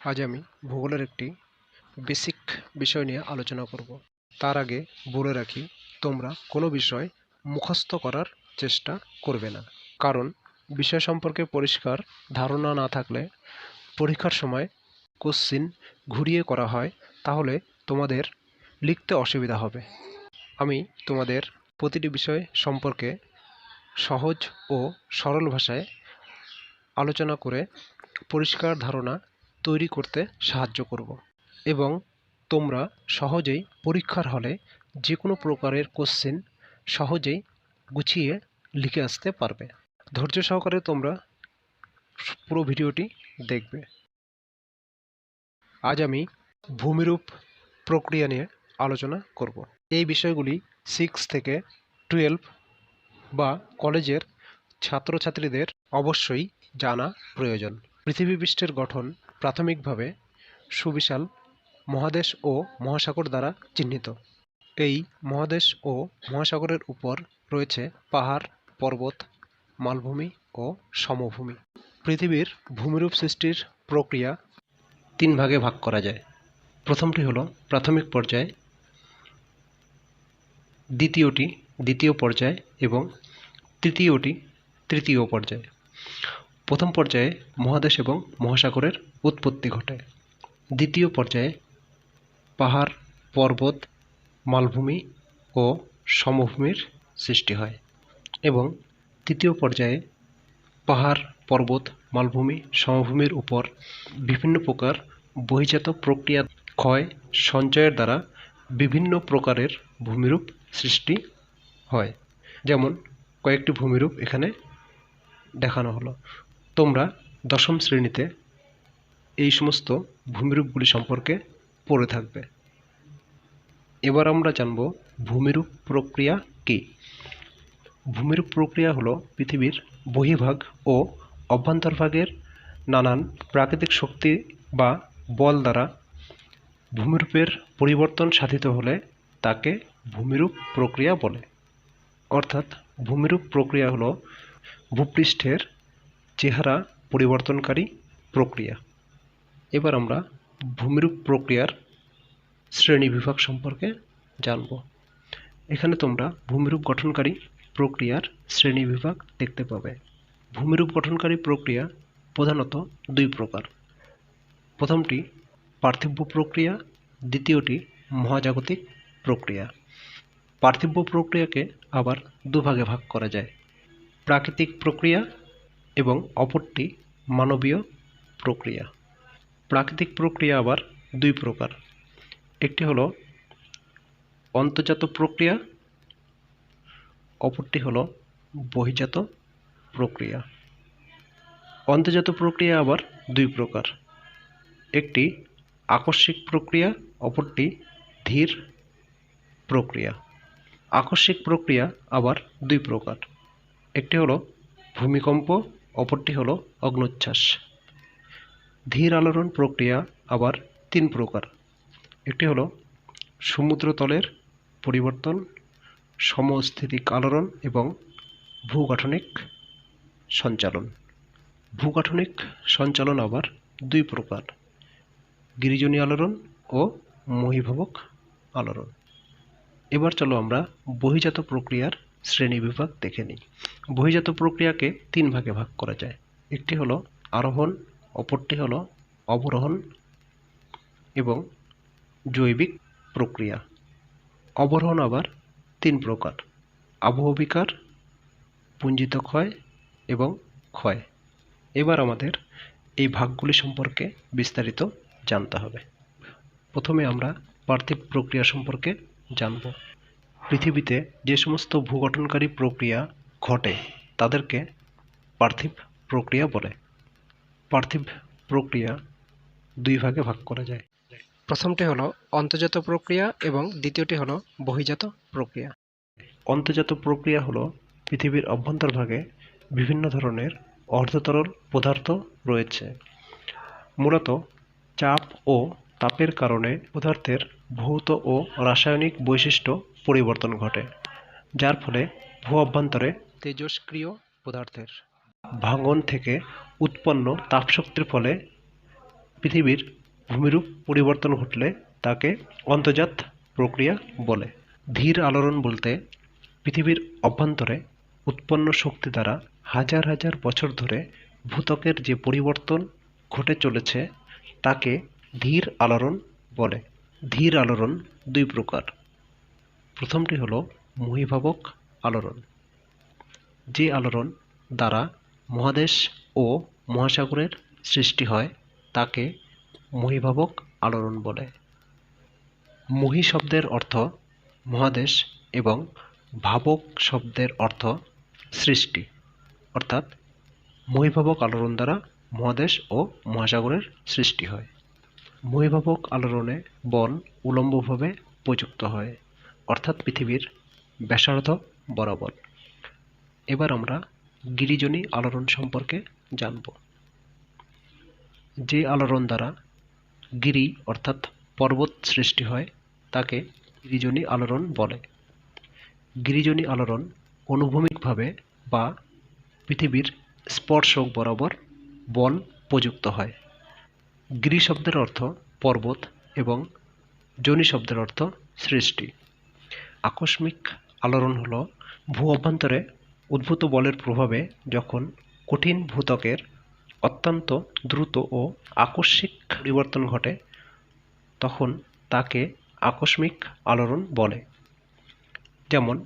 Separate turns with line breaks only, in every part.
আজ আমি ভূগোলের একটি বেসিক বিষয় নিয়ে আলোচনা করব। তার আগে বলে রাখি, তোমরা কোনো বিষয় মুখস্থ করার চেষ্টা করবে না, কারণ বিষয় সম্পর্কে পরিষ্কার ধারণা না থাকলে পরীক্ষার সময় কোশ্চিন ঘুরিয়ে করা হয়, তাহলে তোমাদের লিখতে অসুবিধা হবে। আমি তোমাদের প্রতিটি বিষয় সম্পর্কে সহজ ও সরল ভাষায় আলোচনা করে পরিষ্কার ধারণা তৈরি করতে সাহায্য করব এবং তোমরা সহজেই পরীক্ষার হলে যে কোনো প্রকারের কোশ্চেন সহজেই গুছিয়ে লিখে আসতে পারবে। ধৈর্য সহকারে তোমরা পুরো ভিডিওটি দেখবে। আজ আমি ভূমিরূপ প্রক্রিয়া নিয়ে আলোচনা করব। এই বিষয়গুলি 6 থেকে 12 বা কলেজের ছাত্রছাত্রীদের অবশ্যই জানা প্রয়োজন। পৃথিবী পৃষ্ঠের গঠন প্রাথমিকভাবে সুবিশাল মহাদেশ ও মহাসাগর দ্বারা চিহ্নিত। এই মহাদেশ ও মহাসাগরের উপর রয়েছে পাহাড়, পর্বত, মালভূমি ও সমভূমি। পৃথিবীর ভূমিরূপ সৃষ্টির প্রক্রিয়া 3 ভাগে ভাগ করা যায়। প্রথমটি হলো প্রাথমিক পর্যায়, দ্বিতীয়টি দ্বিতীয় পর্যায় এবং তৃতীয়টি তৃতীয় পর্যায়। প্রথম পর্যায়ে মহাদেশ এবং মহাসাগরের উৎপত্তি ঘটে। দ্বিতীয় পর্যায়ে পাহাড়, পর্বত, মালভূমি ও সমভূমির সৃষ্টি হয় এবং তৃতীয় পর্যায়ে পাহাড়, পর্বত, মালভূমি, সমভূমির উপর বিভিন্ন প্রকার বহির্জাত প্রক্রিয়া, ক্ষয়, সঞ্চয়ের দ্বারা বিভিন্ন প্রকারের ভূমিরূপ সৃষ্টি হয়। যেমন কয়েকটি ভূমিরূপ এখানে দেখানো হলো। তোমরা দশম শ্রেণীতে এই সমস্ত ভূমিরূপগুলি সম্পর্কে পড়ে থাকবে। এবার আমরা জানব ভূমিরূপ প্রক্রিয়া কী। ভূমিরূপ প্রক্রিয়া হলো পৃথিবীর বহির্ভাগ ও অভ্যন্তরভাগের নানান প্রাকৃতিক শক্তি বা বল দ্বারা ভূমিরূপের পরিবর্তন সাধিত হলে তাকে ভূমিরূপ প্রক্রিয়া বলে। অর্থাৎ ভূমিরূপ প্রক্রিয়া হলো ভূপৃষ্ঠের চেহারা পরিবর্তনকারী প্রক্রিয়া। এবার আমরা ভূমিরূপ প্রক্রিয়ার শ্রেণীবিভাগ সম্পর্কে জানব। এখানে তোমরা ভূমিরূপ গঠনকারী প্রক্রিয়ার শ্রেণীবিভাগ দেখতে পাবে। ভূমিরূপ গঠনকারী প্রক্রিয়া প্রধানত 2 প্রকার। প্রথমটি পার্থিব প্রক্রিয়া, দ্বিতীয়টি মহাজাগতিক প্রক্রিয়া। পার্থিব প্রক্রিয়াকে আবার 2 ভাগে ভাগ করা যায়, প্রাকৃতিক প্রক্রিয়া এবং অপরটি মানবীয় প্রক্রিয়া। প্রাকৃতিক প্রক্রিয়া আবার 2 প্রকার। একটি হলো অন্তর্জাত প্রক্রিয়া, অপরটি হলো বহির্জাত প্রক্রিয়া। অন্তর্জাত প্রক্রিয়া আবার 2 প্রকার। একটি আকস্মিক প্রক্রিয়া, অপরটি ধীর প্রক্রিয়া। আকস্মিক প্রক্রিয়া আবার 2 প্রকার। একটি হলো ভূমিকম্প, অপরটি হলো অগ্ন্যুচ্ছ্বাস। ধীর আলোড়ন প্রক্রিয়া আবার 3 প্রকার। একটি হলো সমুদ্রতলের পরিবর্তন, সমস্থিতিক আলোড়ন এবং ভূগাঠনিক সঞ্চালন। ভূগাঠনিক সঞ্চালন আবার 2 প্রকার, গিরিজনী আলোড়ন ও মহীভবক আলোড়ন। এবার চলো আমরা বহির্জাত প্রক্রিয়ার শ্রেণীবিভাগ দেখে নিই। বহির্জাত প্রক্রিয়াকে 3 ভাগে ভাগ করা যায়। একটি হলো আরোহণ, অপরটি হলো অবরোহণ এবং জৈবিক প্রক্রিয়া। অবরোহণ আবার 3 প্রকার, আবহবিকার, পুঞ্জিত ক্ষয় এবং ক্ষয়। এবার আমাদের এই ভাগগুলি সম্পর্কে বিস্তারিত জানতে হবে। প্রথমে আমরা পার্থিব প্রক্রিয়া সম্পর্কে জানব। পৃথিবীতে যে সমস্ত ভূগঠনকারী প্রক্রিয়া ঘটে তাদেরকে পার্থিব প্রক্রিয়া বলে। পার্থিব প্রক্রিয়া 2 ভাগে ভাগ করা যায়। প্রথমটি হলো অন্তর্জাত প্রক্রিয়া এবং দ্বিতীয়টি হলো বহির্জাত প্রক্রিয়া। অন্তর্জাত প্রক্রিয়া হলো পৃথিবীর অভ্যন্তরভাগে বিভিন্ন ধরনের অর্ধতরল পদার্থ রয়েছে। মূলত চাপ ও তাপের কারণে পদার্থের ভৌত ও রাসায়নিক বৈশিষ্ট্য পরিবর্তন ঘটে, যার ফলে ভূ অভ্যন্তরে তেজস্ক্রিয় পদার্থের ভাঙন থেকে উৎপন্ন তাপশক্তির ফলে পৃথিবীর ভূমিরূপ পরিবর্তন ঘটলে তাকে অন্তর্জাত প্রক্রিয়া বলে। ধীর আলোড়ন বলতে পৃথিবীর অভ্যন্তরে উৎপন্ন শক্তি দ্বারা হাজার হাজার বছর ধরে ভূত্বকের যে পরিবর্তন ঘটে চলেছে তাকে ধীর আলোড়ন বলে। ধীর আলোড়ন দুই প্রকার। প্রথমটি হল মহীভাবক আলোড়ন। যে আলোড়ন দ্বারা মহাদেশ ও মহাসাগরের সৃষ্টি হয় তাকে মহীভাবক আলোড়ন বলে। মহী শব্দের অর্থ মহাদেশ এবং ভাবক শব্দের অর্থ সৃষ্টি, অর্থাৎ মহীভাবক আলোড়ন দ্বারা মহাদেশ ও মহাসাগরের সৃষ্টি হয়। মহীভাবক আলোড়নে বল উল্লম্বভাবে প্রযুক্ত হয়, অর্থাৎ পৃথিবীর ব্যাসার্ধ বরাবর। এবার আমরা গিরিজনী আলোড়ন সম্পর্কে জানব। যে আলোড়ন দ্বারা গিরি অর্থাৎ পর্বত সৃষ্টি হয় তাকে গিরিজনী আলোড়ন বলে। গিরিজনী আলোড়ন অনুভূমিকভাবে বা পৃথিবীর স্পর্শক বরাবর বল প্রযুক্ত হয়। গিরি শব্দের অর্থ পর্বত এবং জনি শব্দের অর্থ সৃষ্টি। আকস্মিক আলোড়ন হল ভূ অভ্যন্তরে উদ্ভূত বলের প্রভাবে যখন কঠিন ভূত্বকের অত্যন্ত দ্রুত ও আকস্মিক পরিবর্তন ঘটে তখন তাকে আকস্মিক আলোড়ন বলে। যেমন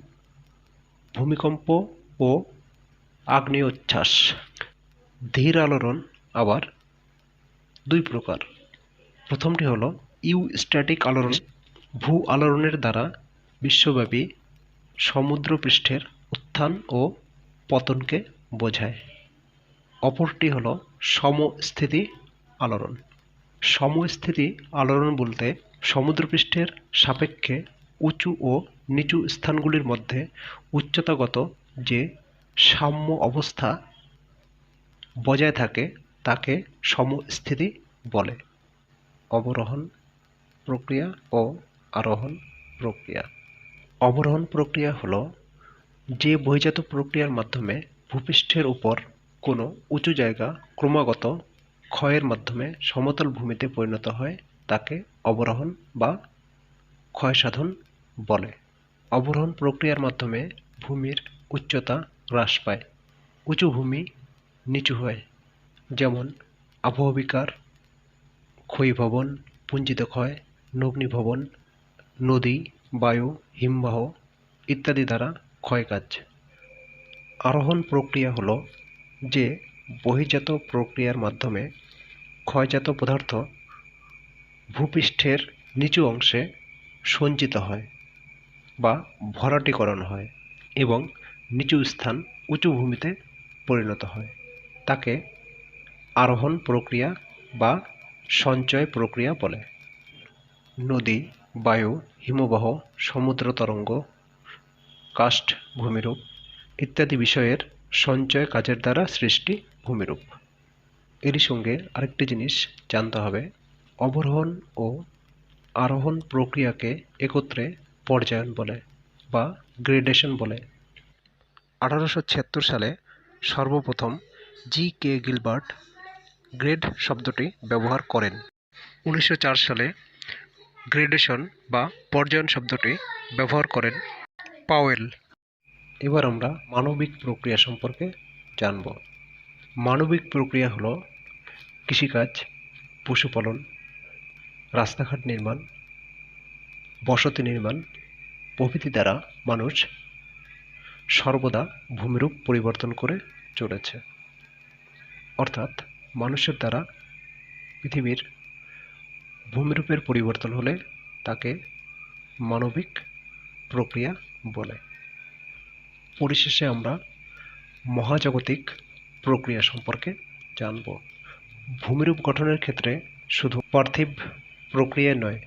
ভূমিকম্প ও আগ্নেয়োচ্ছ্বাস। ধীর আলোড়ন আবার দুই প্রকার। প্রথমটি হল ইউস্ট্যাটিক আলোড়ন। ভূ আলোড়নের দ্বারা বিশ্বব্যাপী সমুদ্রপৃষ্ঠের উত্থান ও পতনকে বোঝায়। অপরটি হল সমস্থিতি আলোড়ন। সমস্থিতি আলোড়ন বলতে সমুদ্রপৃষ্ঠের সাপেক্ষে উঁচু ও নিচু স্থানগুলির মধ্যে উচ্চতাগত যে সাম্য অবস্থা বজায় থাকে তাকে সমস্থিতি বলে। অবরোহণ প্রক্রিয়া ও আরোহণ প্রক্রিয়া। অবরোহণ প্রক্রিয়া হল যে বহির্জাত প্রক্রিয়ার মাধ্যমে ভূপৃষ্ঠের উপর কোনো উঁচু জায়গা ক্রমাগত ক্ষয়ের মাধ্যমে সমতল ভূমিতে পরিণত হয় তাকে অবরোহণ বা ক্ষয়সাধন বলে। অবরোহণ প্রক্রিয়ার মাধ্যমে ভূমির উচ্চতা হ্রাস পায়, উঁচু ভূমি নিচু হয়। যেমন আবহবিকার, ক্ষয়ীভবন, পুঞ্জিত ক্ষয়, নগ্নীভবন, নদী, বায়ু, হিমবাহ ইত্যাদি দ্বারা ক্ষয়কাজ। আরোহণ প্রক্রিয়া হল যে বহির্জাত প্রক্রিয়ার মাধ্যমে ক্ষয়জাত পদার্থ ভূপৃষ্ঠের নিচু অংশে সঞ্চিত হয় বা ভরাটীকরণ হয় এবং নিচু স্থান উঁচু ভূমিতে পরিণত হয় তাকে আরোহণ প্রক্রিয়া বা সঞ্চয় প্রক্রিয়া বলে। নদী, বায়ু, হিমবাহ, সমুদ্র তরঙ্গ, কাস্ট ভূমিরূপ ইত্যাদি বিষয়ের সঞ্চয় কাজের দ্বারা সৃষ্টি ভূমিরূপ। এরই সঙ্গে আরেকটি জিনিস জানতে হবে, অবরোহণ ও আরোহণ প্রক্রিয়াকে একত্রে পর্যায়ন বলে বা গ্রেডেশন বলে। 1876 সালে সর্বপ্রথম জি.কে. গিলবার্ট গ্রেড শব্দটি ব্যবহার করেন। 1904 সালে গ্রেডেশন বা পর্যায়ন শব্দটি ব্যবহার করেন পাওয়েল। এবার আমরা মানবিক প্রক্রিয়া সম্পর্কে জানব। মানবিক প্রক্রিয়া হল কৃষিকাজ, পশুপালন, রাস্তাঘাট নির্মাণ, বসতি নির্মাণ প্রভৃতি দ্বারা মানুষ সর্বদা ভূমিরূপ পরিবর্তন করে চলেছে। অর্থাৎ মানুষের দ্বারা পৃথিবীর ভূমিরূপের পরিবর্তন হলে তাকে মানবিক প্রক্রিয়া বলে। পরিশেষে আমরা মহাজাগতিক প্রক্রিয়া সম্পর্কে জানব। ভূমিরূপ গঠনের ক্ষেত্রে শুধু পার্থিব প্রক্রিয়া নয়,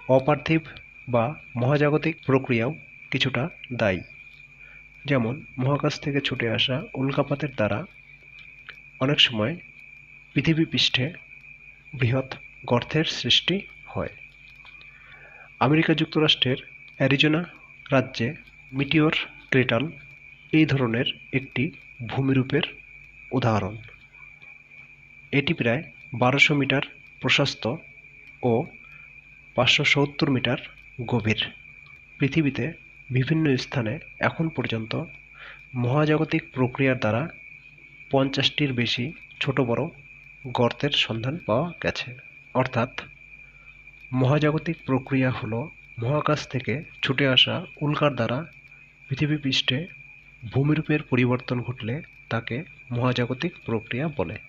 অপার্থিব বা মহাজাগতিক প্রক্রিয়াও কিছুটা দায়ী। যেমন মহাকাশ থেকে ছুটে আসা উল্কাপাতের দ্বারা অনেক সময় পৃথিবী পৃষ্ঠে বৃহৎ গর্তের সৃষ্টি হয়। আমেরিকা যুক্তরাষ্ট্রের অ্যারিজোনা রাজ্যে মিটিওর ক্রেটাল এই ধরনের একটি ভূমিরূপের উদাহরণ। এটি প্রায় 1200 মিটার প্রশস্ত ও 570 মিটার গভীর। পৃথিবীতে বিভিন্ন স্থানে এখন পর্যন্ত মহাজাগতিক প্রক্রিয়ার দ্বারা 50টির বেশি ছোট বড় গর্তের সন্ধান পাওয়া গেছে। অর্থাৎ মহাজাগতিক প্রক্রিয়া হল মহাকাশ থেকে ছুটে আসা উল্কার দ্বারা পৃথিবীপৃষ্ঠে ভূমিরূপের পরিবর্তন ঘটলে তাকে মহাজাগতিক প্রক্রিয়া বলে।